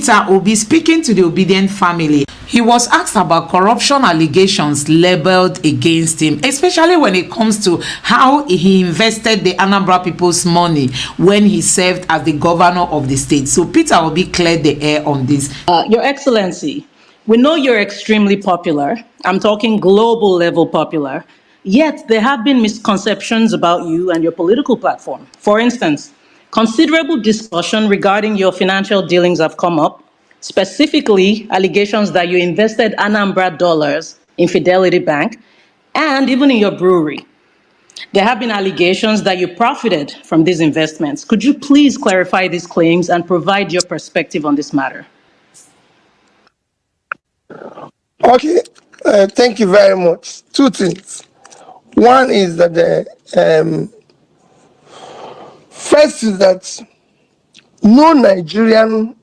Peter Obi speaking to the Obedient family. He was asked about corruption allegations leveled against him, especially when it comes to how he invested the Anambra people's money when he served as the governor of the state. So Peter Obi cleared the air on this. Your Excellency, we know you're extremely popular. I'm talking global level popular. Yet there have been misconceptions about you and your political platform. For instance, considerable discussion regarding your financial dealings have come up, specifically allegations that you invested Anambra dollars in Fidelity Bank and even in your brewery. There have been allegations that you profited from these investments. Could you please clarify these claims and provide your perspective on this matter? Okay, thank you very much. Two things. One is that first is that no Nigerian,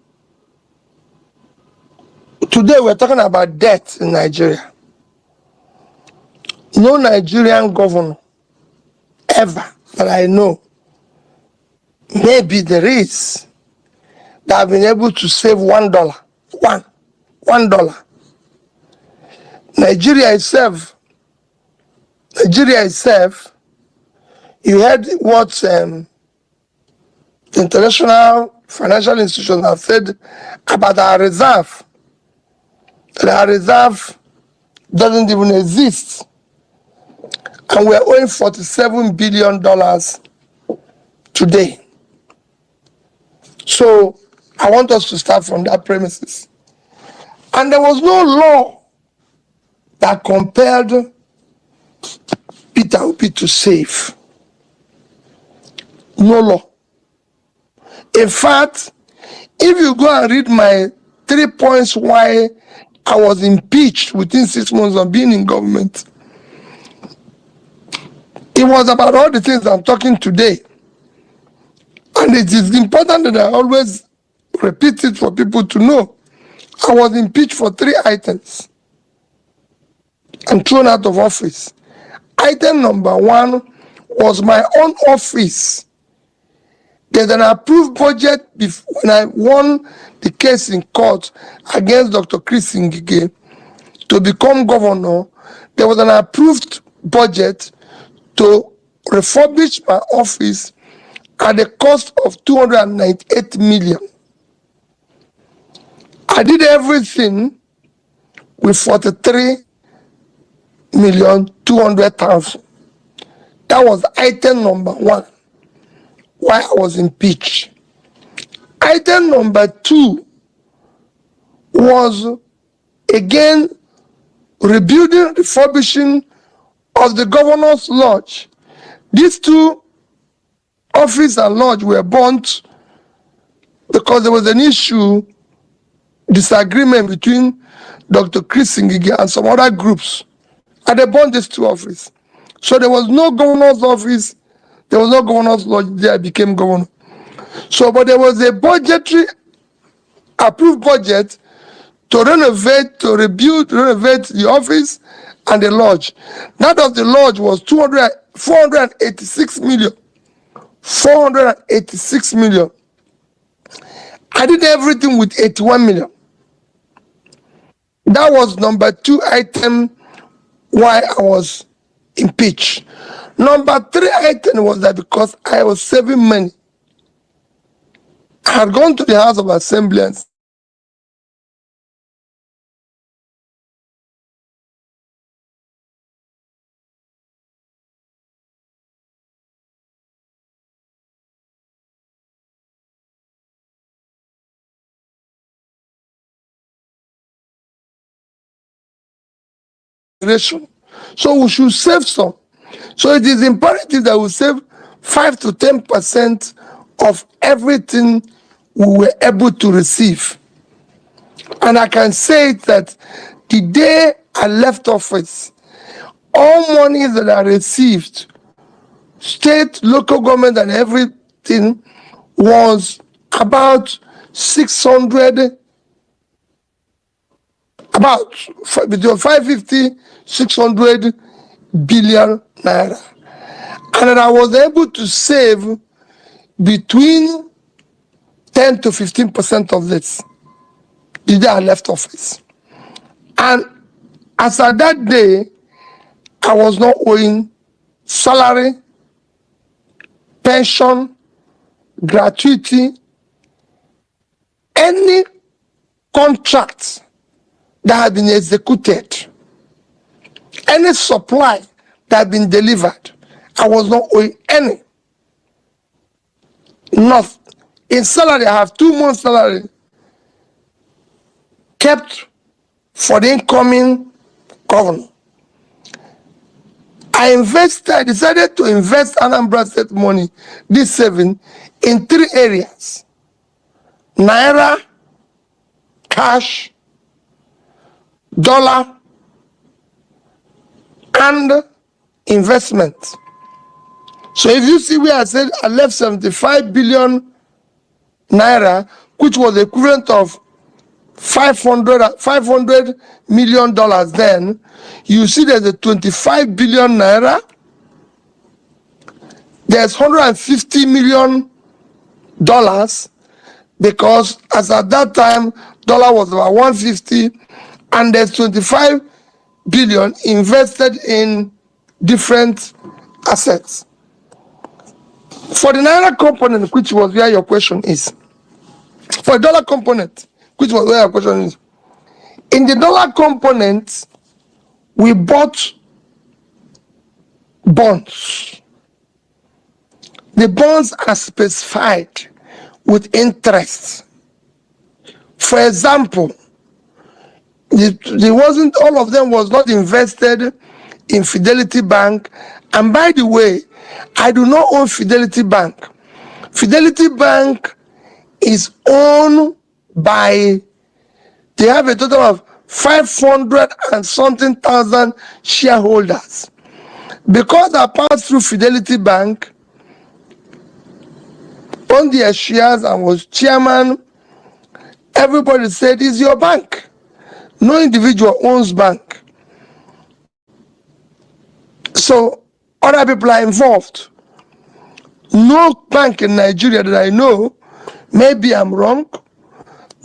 today we're talking about debt in Nigeria. No Nigerian governor ever that I know, maybe there is, that have been able to save $1. $1. Nigeria itself, you heard what the international financial institutions have said about our reserve. That our reserve doesn't even exist. And we're owing $47 billion today. So I want us to start from that premises. And there was no law that compelled Peter Obi to save. No law. In fact, if you go and read my 3 points why I was impeached within 6 months of being in government, it was about all the things I'm talking today. And it is important that I always repeat it for people to know. I was impeached for 3 items and thrown out of office. Item number 1 was my own office. There's an approved budget when I won the case in court against Dr. Chris Ngige to become governor. There was an approved budget to refurbish my office at the cost of 298 million. I did everything with 43,200,000. That was item number 1, why I was impeached. Item number 2 was, again, rebuilding, refurbishing of the governor's lodge. These 2 office and lodge were burnt because there was an issue, disagreement between Dr. Chris Ngige and some other groups. And they burned these 2 offices. So there was no governor's office, there was no governor's lodge there. I became governor. So, but there was a budgetary approved budget to renovate, to renovate the office and the lodge. That of the lodge was 486 million. 486 million. I did everything with 81 million. That was number 2 item why I was impeached. Number 3 item was that because I was saving money. I had gone to the House of Assembly and so we should save some. So it is imperative that we save 5 to 10% of everything we were able to receive. And I can say that the day I left office, all money that I received, state, local government and everything, was about 600, about between 550, 600 billion naira. And I was able to save between 10 to 15% of this. the day I left office. And as at that day, I was not owing salary, pension, gratuity, any contract that had been executed, any supply that had been delivered, I was not owing any. Not in salary, I have 2 months' salary kept for the incoming governor. I decided to invest Anambra State money, this saving, in 3 areas: Naira, cash, dollar, and investment. So if you see where I said I left 75 billion naira, which was the equivalent of $500 million then, you see there's a 25 billion naira, there's $150 million, because as at that time dollar was about 150, and there's 25 billion invested in different assets. For the naira component, which was where your question is, for the dollar component, which was where your question is, in the dollar component, we bought bonds. The bonds are specified with interest. For example, there wasn't, all of them was not invested in Fidelity Bank. And by the way, I do not own Fidelity Bank. Fidelity Bank is owned by, they have a total of 500 and something thousand shareholders. Because I passed through Fidelity Bank, owned their shares and was chairman, everybody said, it's your bank. No individual owns bank. So other people are involved. No bank in Nigeria that I know, maybe I'm wrong,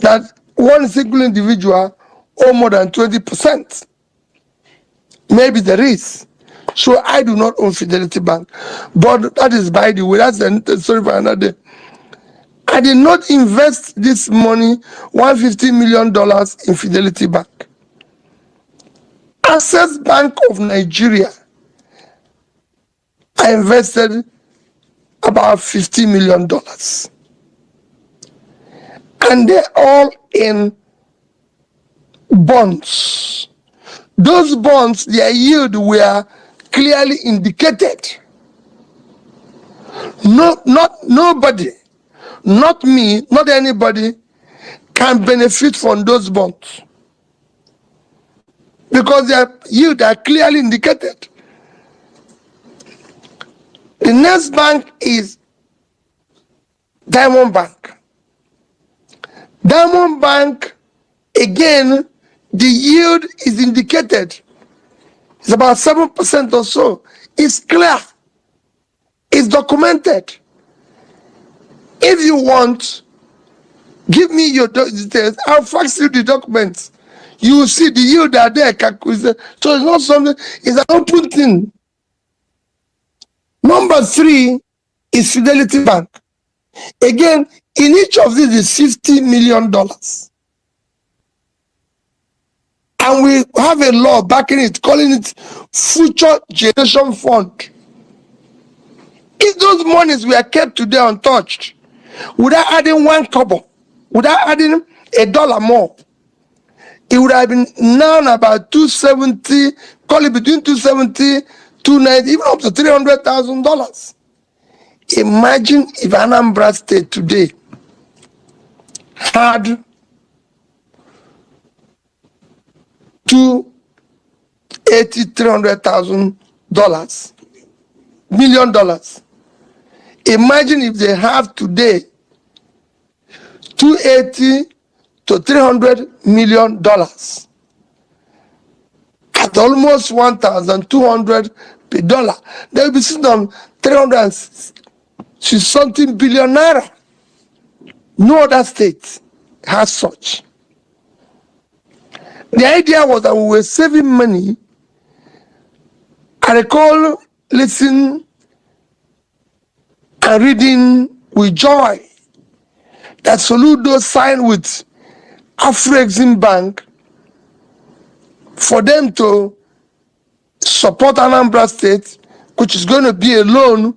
that one single individual own more than 20%. Maybe there is. So I do not own Fidelity Bank. But that is by the way, that's a story for another day. I did not invest this money, $150 million, in Fidelity Bank. Access Bank of Nigeria, I invested about $50 million. And they're all in bonds. Those bonds, their yield were clearly indicated. Nobody, not me, not anybody, can benefit from those bonds, because their yield are clearly indicated. The next bank is Diamond Bank. Diamond Bank, again, the yield is indicated. It's about 7% or so. It's clear. It's documented. If you want, give me your details. I'll fax you the documents. You will see the yield are there. So it's not something, it's an open thing. Number 3 is Fidelity Bank. Again, in each of these is $50 million. And we have a law backing it, calling it Future Generation Fund. If those monies were kept today untouched, without adding 1 kobo, without adding $1 more, it would have been now about 270, call it between 270, 290, even up to $300,000. Imagine if Anambra State today had $300,000 million. Imagine if they have today $280 to $300 million at almost 1,200 per dollar. They will be sitting on 360 something billion naira. No other state has such. The idea was that we were saving money. I recall listening and reading with joy that Soludo signed with Afro-Exim Bank for them to support Anambra State, which is going to be a loan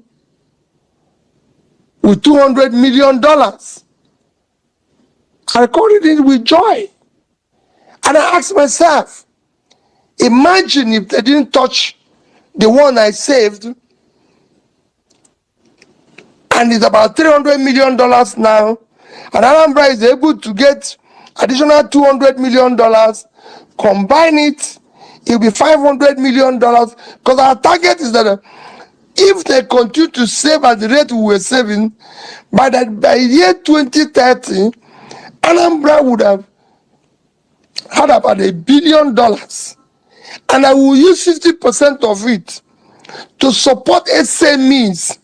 with $200 million. I recorded it with joy. And I asked myself, imagine if they didn't touch the one I saved, and it's about $300 million now, and Anambra is able to get additional $200 million, combine it, it'll be $500 million, because our target is that if they continue to save at the rate we were saving, by year 2030, Anambra would have had about $1 billion, and I will use 50% of it to support SMEs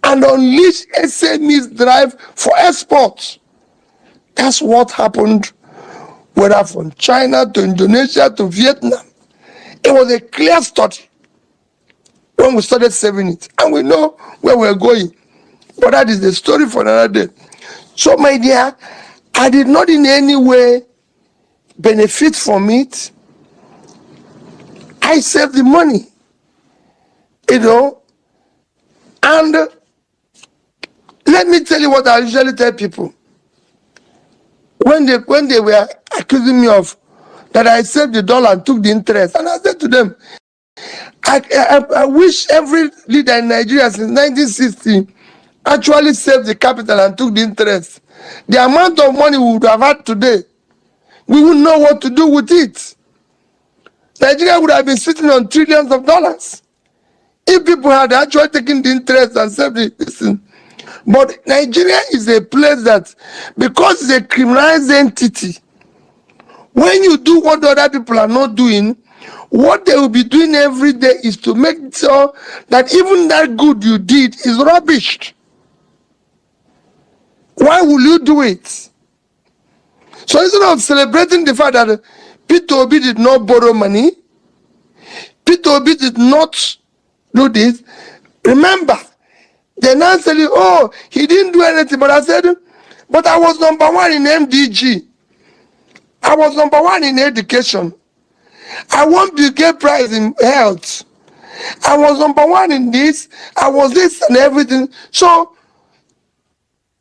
and unleash SMEs drive for exports. That's what happened, whether from China to Indonesia to Vietnam. It was a clear study when we started saving it, and we know where we're going. But that is the story for another day. So, my dear, I did not in any way benefit from it. I saved the money, and let me tell you what I usually tell people. When they were accusing me of that I saved the dollar and took the interest, and I said to them, I wish every leader in Nigeria since 1960 actually saved the capital and took the interest. The amount of money we would have had today, we wouldn't know what to do with it. Nigeria would have been sitting on trillions of dollars if people had actually taken the interest and saved it. But Nigeria is a place that, because it's a criminalized entity, when you do what other people are not doing, what they will be doing every day is to make sure that even that good you did is rubbish. Why will you do it? So instead of celebrating the fact that Peter Obi did not borrow money, Peter Obi did not do this, remember, they now say, oh, he didn't do anything. But I said, but I was number one in MDG. I was number one in education. I won the Gay Prize in health. I was number one in this. I was this and everything. So,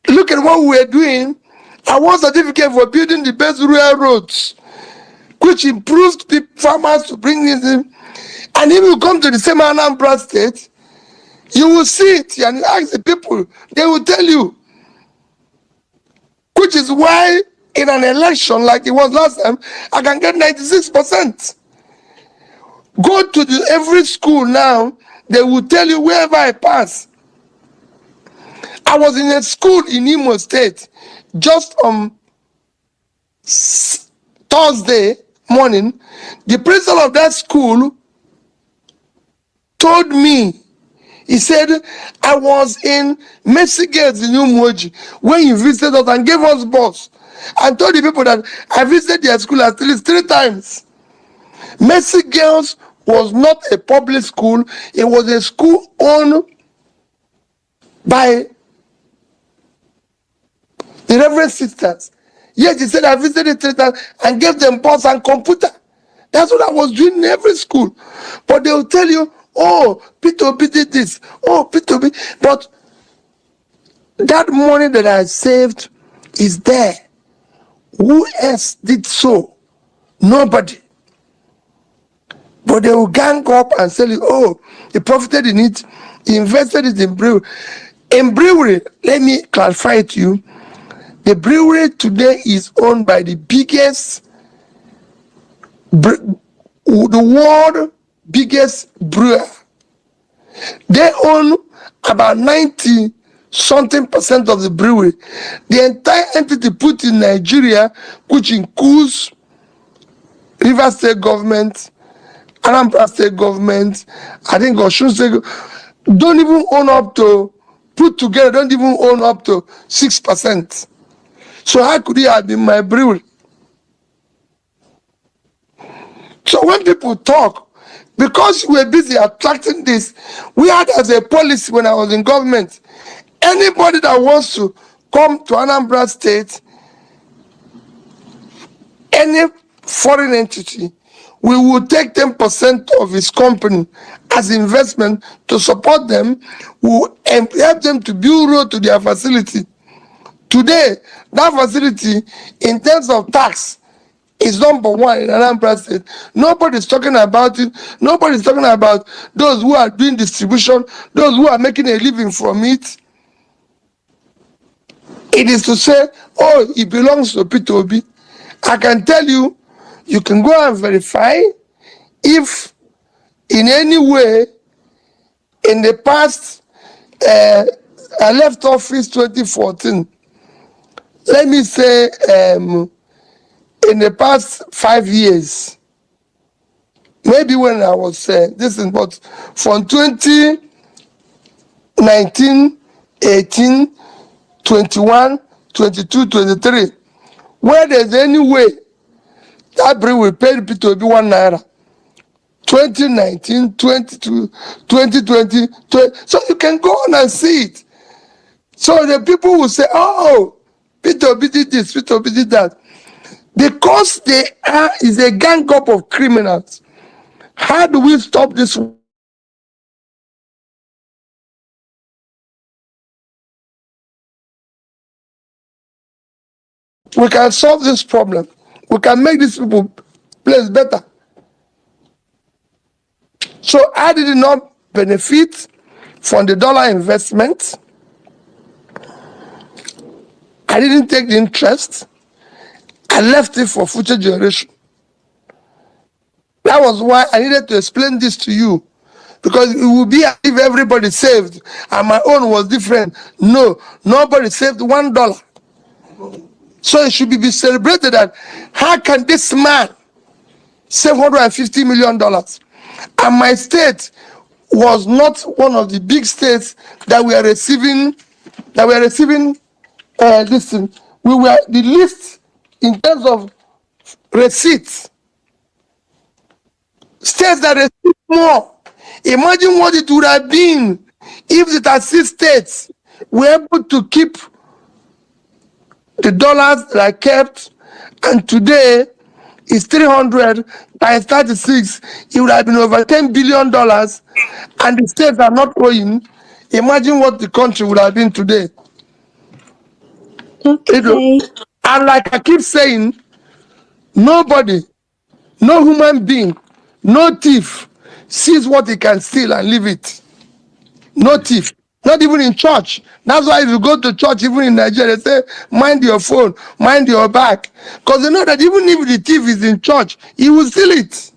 look at what we were doing. I won certificate for building the best rural roads, which improved farmers to bring this in. And if you come to the same Anambra State, you will see it and ask the people, they will tell you. Which is why in an election like it was last time, I can get 96%. Go to every school now, they will tell you wherever I pass. I was in a school in Imo State just on Thursday morning. The principal of that school told me, he said, I was in Mercy Girls in Umuoji when you visited us and gave us bus. And told the people that I visited their school at least 3 times. Mercy Girls was not a public school. It was a school owned by the Reverend Sisters. Yet he said I visited 3 times and gave them bus and computer. That's what I was doing in every school. But they will tell you, oh, Peter Obi did this. Oh, Peter Obi. But that money that I saved is there. Who else did so? Nobody. But they will gang up and say, oh, he profited in it. He invested it in brewery. In brewery, let me clarify it to you. The brewery today is owned by the biggest, the world biggest brewer. They own about 90-something% of the brewery. The entire entity put in Nigeria, which includes Rivers State government, Anambra State government, I think Osun State, don't even own up to, put together, don't even own up to 6%. So how could he have been my brewery? So when people talk, because we're busy attracting this, we had as a policy when I was in government, anybody that wants to come to Anambra State, any foreign entity, we will take 10% of his company as investment to support them. We will help them to build road to their facility. Today, that facility, in terms of tax, is number one in Anambra State. Nobody's talking about it. Nobody's talking about those who are doing distribution, those who are making a living from it. It is to say, oh, it belongs to P2B. I can tell you, you can go and verify if in any way in the past, I left office 2014. Let me say, in the past 5 years, maybe when I was this is but from 2019, 18, 21, 22, 23, where there's any way that brewery will pay P2B 1 naira. 2019, 22, 2020, so you can go on and see it. So the people will say, oh, P2B did this, P2B did that. Because they is a gang up of criminals. How do we stop this? We can solve this problem. We can make these people place better. So I did not benefit from the dollar investment. I didn't take the interest. I left it for future generation. That was why I needed to explain this to you. Because it would be as if everybody saved and my own was different. No, nobody saved $1. So it should be celebrated that how can this man save $150 million? And my state was not one of the big states that were receiving listen, we were the least in terms of receipts. States that receive more. Imagine what it would have been if the 36 states were able to keep the dollars that are kept, and today is 300 times 36. It would have been over $10 billion, and the states are not owing. Imagine what the country would have been today. Okay. And like I keep saying, nobody, no human being, no thief sees what he can steal and leave it. No thief. Not even in church. That's why if you go to church, even in Nigeria, they say, mind your phone, mind your bag. Because they know that even if the thief is in church, he will steal it.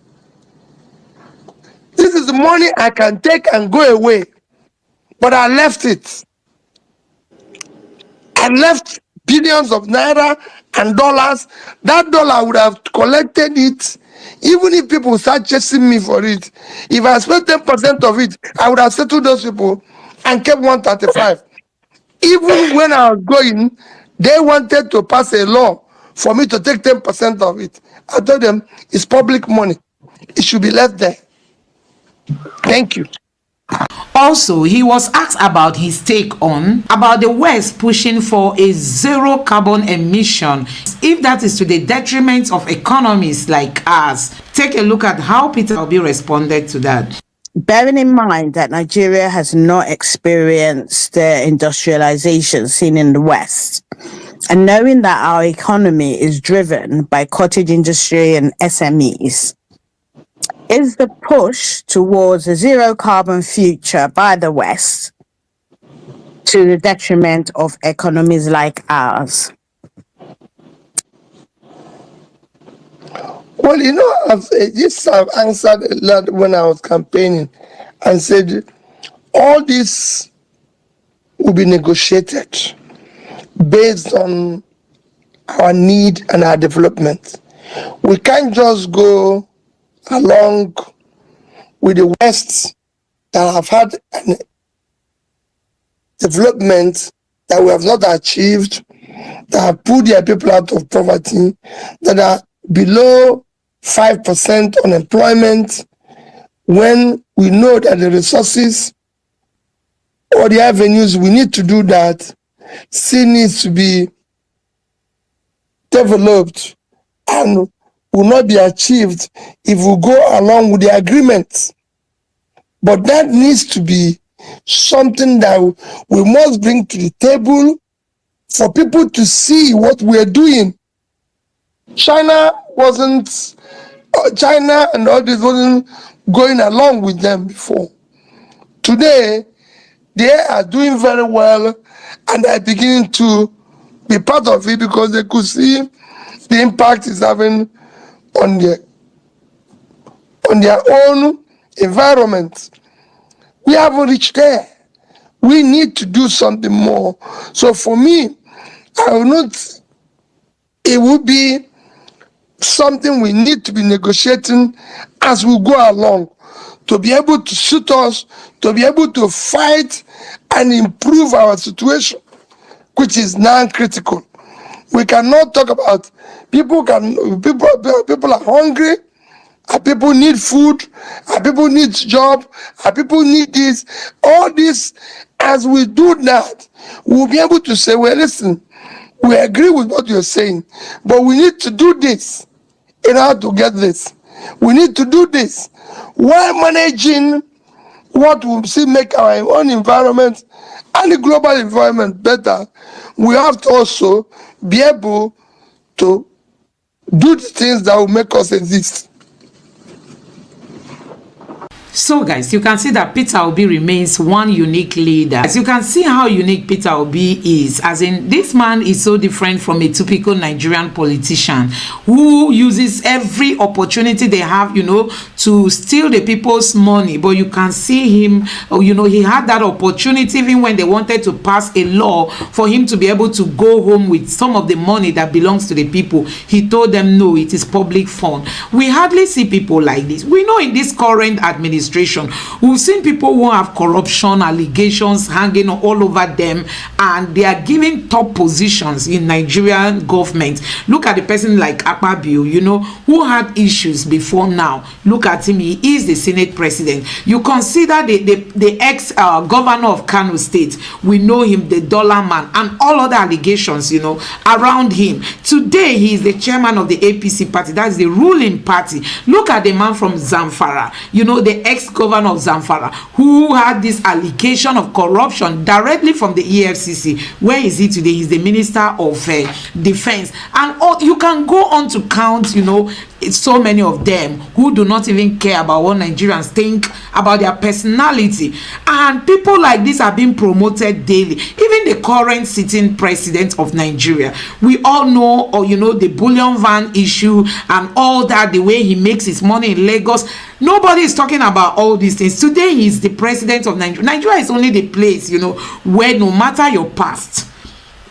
This is the money I can take and go away. But I left it. I left billions of naira and dollars. That dollar would have collected it. Even if people start chasing me for it, if I spent 10% of it, I would have settled those people and kept 135. Even when I was going, they wanted to pass a law for me to take 10% of it. I told them it's public money. It should be left there. Thank you. Also, he was asked about his take on about the West pushing for a zero carbon emission, if that is to the detriment of economies like ours. Take a look at how Peter Obi responded to that. Bearing in mind that Nigeria has not experienced the industrialization seen in the West, and knowing that our economy is driven by cottage industry and SMEs, is the push towards a zero carbon future by the West to the detriment of economies like ours? Well, you know, I've answered a lot when I was campaigning and said all this will be negotiated based on our need and our development. We can't just go along with the West that have had an development that we have not achieved, that have put their people out of poverty, that are below 5% unemployment, when we know that the resources or the avenues we need to do that still needs to be developed and will not be achieved if we go along with the agreements. But that needs to be something that we must bring to the table for people to see what we're doing. China and all this wasn't going along with them before. Today, they are doing very well and are beginning to be part of it because they could see the impact it's having on their own environment. We haven't reached there. We need to do something more. So for me, it would be something we need to be negotiating as we go along to be able to suit us, to be able to fight and improve our situation, which is non-critical. We cannot talk about people are hungry, and people need food, and people need job, and people need this. All this, as we do that, we'll be able to say, well, listen, we agree with what you're saying, but we need to do this in order to get this. We need to do this while managing what will still make our own environment and the global environment better. We have to also be able to do the things that will make us exist. So guys, you can see that Peter Obi remains one unique leader. As you can see how unique Peter Obi is, as in this man is so different from a typical Nigerian politician who uses every opportunity they have, to steal the people's money. But you can see him, he had that opportunity even when they wanted to pass a law for him to be able to go home with some of the money that belongs to the people. He told them, no, it is public fund. We hardly see people like this. We know in this current administration, we've seen people who have corruption allegations hanging all over them, and they are given top positions in Nigerian government. Look at the person like Akpabio, who had issues before now. Look at him, he is the Senate president. You consider the ex-governor of Kano State, we know him, the dollar man, and all other allegations, around him. Today, he is the chairman of the APC party, that's the ruling party. Look at the man from Zamfara, the ex-governor of Zamfara, who had this allegation of corruption directly from the EFCC. Where is he today? He's the Minister of Defense. And you can go on to count, so many of them who do not even care about what Nigerians think about their personality. And people like this are being promoted daily. Even the current sitting president of Nigeria, we all know, the bullion van issue and all that, the way he makes his money in Lagos. Nobody is talking about all these things. Today, he is the president of Nigeria. Nigeria is only the place, where no matter your past,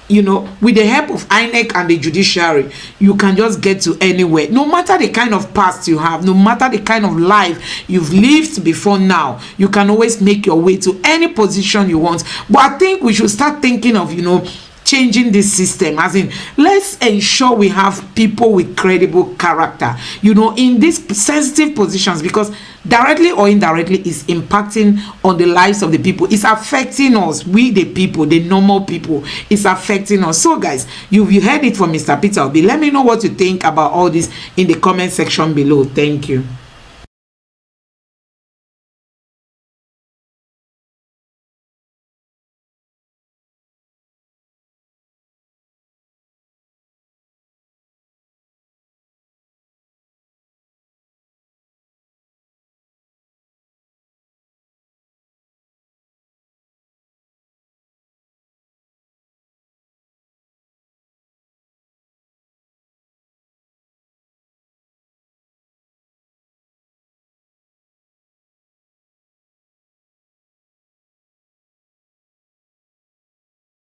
with the help of INEC and the judiciary, you can just get to anywhere. No matter the kind of past you have, no matter the kind of life you've lived before now, you can always make your way to any position you want. But I think we should start thinking of, changing this system, as in, let's ensure we have people with credible character, in these sensitive positions, because directly or indirectly is impacting on the lives of the people. It's affecting us, we the people, the normal people. It's affecting us. So guys, you heard it from Mr. Peter Obi. Let me know what you think about all this in the comment section below. Thank you.